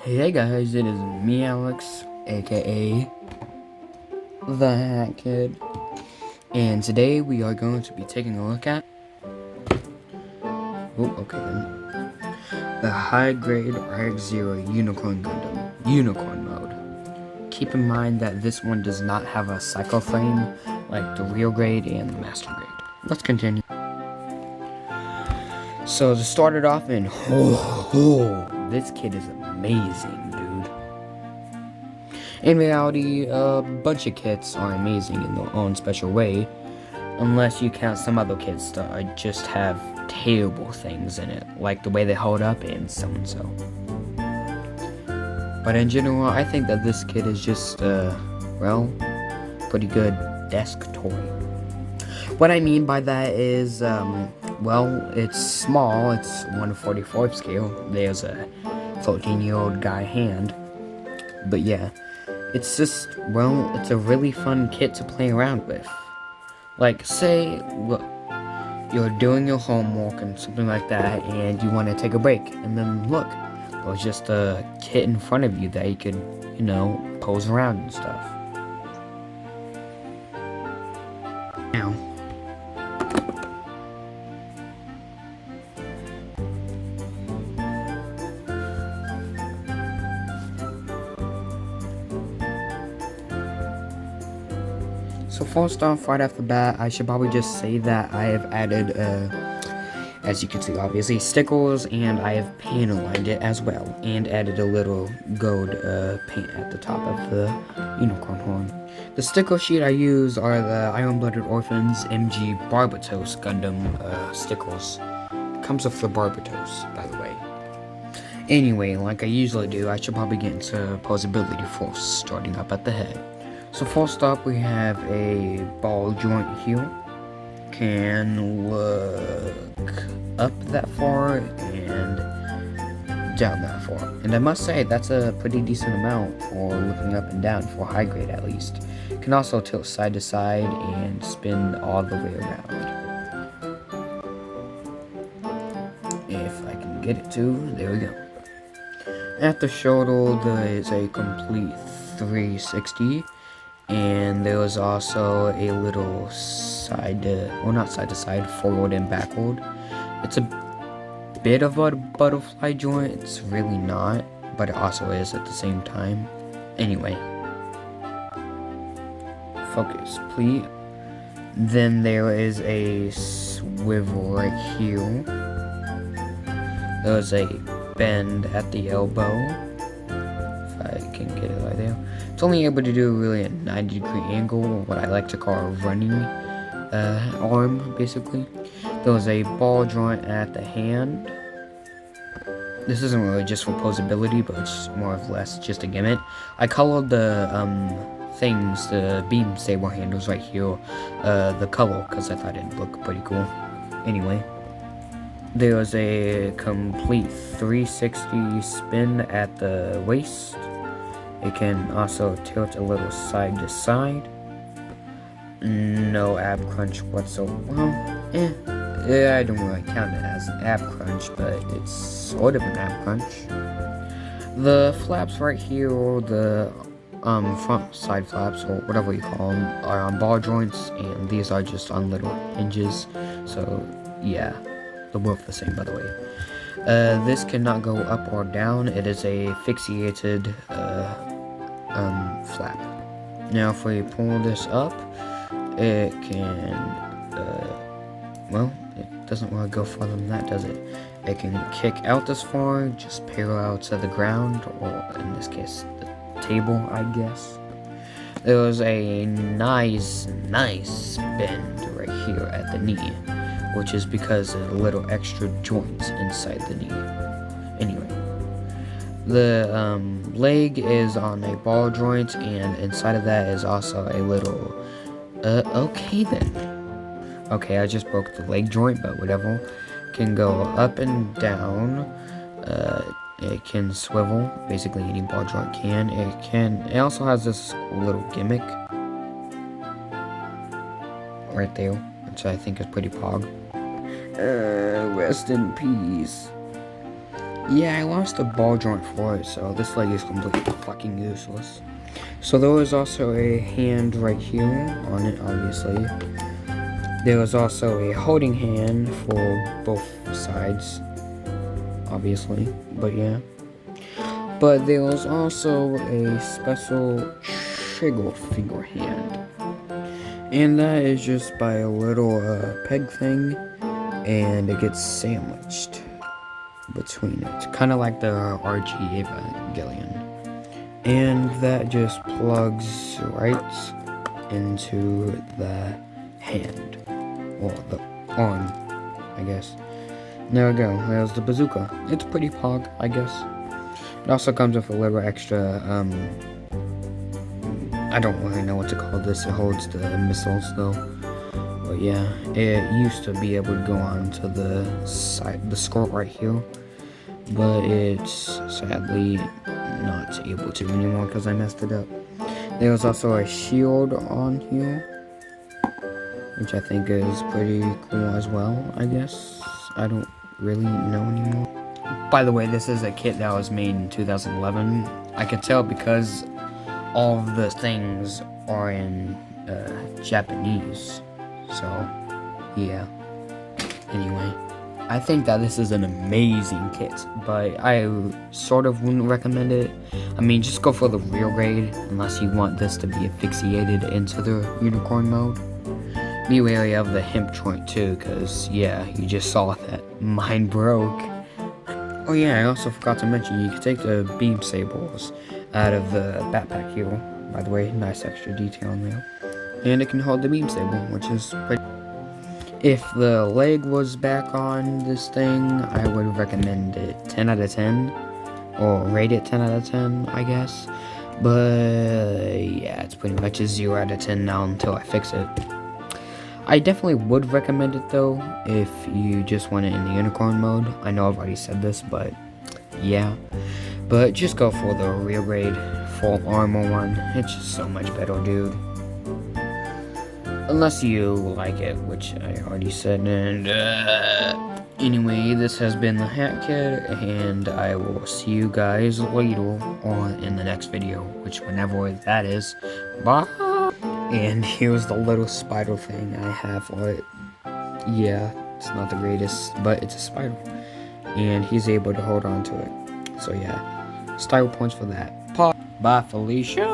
Hey guys, it is me, Alex, aka the Hat Kid, and today we are going to be taking a look at the high grade Hguc Unicorn Gundam Unicorn mode. Keep in mind that this one does not have a cycle frame like the real grade and the master grade. Let's continue. So to start it off this kid is amazing, dude. In reality, a bunch of kits are amazing in their own special way, unless you count some other kits that just have terrible things in it, like the way they hold up and so. But in general, I think that this kit is just, pretty good desk toy. What I mean by that is, it's small, it's 1/44 scale, there's a 14-year-old guy hand, but yeah, it's just, it's a really fun kit to play around with. Like, say, look, you're doing your homework and something like that, and you want to take a break, and then look, there's just a kit in front of you that you could, pose around and stuff. Now, so first off, right off the bat, I should probably just say that I have added, as you can see, obviously, stickers, and I have paint aligned it as well, and added a little gold paint at the top of the unicorn horn. The sticker sheet I use are the Iron-Blooded Orphans MG Barbatos Gundam stickers. It comes with the Barbatos, by the way. Anyway, like I usually do, I should probably get into posability first, starting up at the head. So first up, we have a ball joint here. Can look up that far and down that far. And I must say, that's a pretty decent amount for looking up and down, for high grade at least. Can also tilt side to side and spin all the way around. If I can get it to, there we go. At the shoulder, there is a complete 360. And there was also a little not side to side, forward and backward. It's a bit of a butterfly joint, it's really not, but it also is at the same time. Anyway, focus, please. Then there is a swivel right here. There's a bend at the elbow, if I can get it right there. It's only able to do really a 90-degree angle, or what I like to call a running arm, basically. There's a ball joint at the hand. This isn't really just for posability, but it's more or less just a gimmick. I colored the things, the beam saber handles right here, the color, because I thought it'd look pretty cool. Anyway, there's a complete 360 spin at the waist. It can also tilt a little side to side. No ab crunch whatsoever. Well, I don't really count it as an ab crunch, but it's sort of an ab crunch. The flaps right here, or the front side flaps, or whatever you call them, are on ball joints, and these are just on little hinges. So yeah, they're both the same, by the way. This cannot go up or down. It is a fixated flap. Now if we pull this up, it can, it doesn't want to go further than that, does it? It can kick out this far, just parallel to the ground, or in this case, the table, I guess. There was a nice bend right here at the knee, which is because of the little extra joints inside the knee. Anyway, the leg is on a ball joint, and inside of that is also a little, okay then. Okay, I just broke the leg joint, but whatever. Can go up and down. It can swivel, basically any ball joint can. It also has this little gimmick right there, which I think is pretty pog. Rest in peace. Yeah, I lost a ball joint for it, so this leg is completely fucking useless. So there was also a hand right here on it, obviously. There was also a holding hand for both sides, obviously, but yeah. But there was also a special trigger finger hand. And that is just by a little peg thing, and it gets sandwiched between it. Kind of like the RG Evangelion. And that just plugs right into the hand. Or the arm, I guess. There we go. There's the bazooka. It's pretty pog, I guess. It also comes with a little extra, I don't really know what to call this. It holds the missiles though. But yeah, it used to be able to go on to the side, the skirt right here. But it's sadly not able to anymore because I messed it up. There was also a shield on here, which I think is pretty cool as well, I guess. I don't really know anymore. By the way, this is a kit that was made in 2011. I could tell because all of the things are in Japanese. So, yeah. Anyway, I think that this is an amazing kit, but I sort of wouldn't recommend it. I mean, just go for the real grade, unless you want this to be asphyxiated into the unicorn mode. Be wary of the hemp joint too, because, yeah, you just saw that. Mine broke. Oh yeah, I also forgot to mention, you can take the beam sables out of the backpack here. By the way, nice extra detail in there. And it can hold the beam sable, which is pretty... If the leg was back on this thing, I would recommend it 10 out of 10. Or rate it 10 out of 10, I guess. But yeah, it's pretty much a 0 out of 10 now until I fix it. I definitely would recommend it though, if you just want it in the unicorn mode. I know I've already said this, but yeah. But just go for the real grade, full armor one. It's just so much better, dude. Unless you like it, which I already said. And anyway, this has been the Hat Kid, and I will see you guys later on in the next video, which whenever that is. Bye! And here's the little spider thing I have for it. Yeah, it's not the greatest, but it's a spider. And he's able to hold on to it. So yeah, style points for that. Bye, Felicia!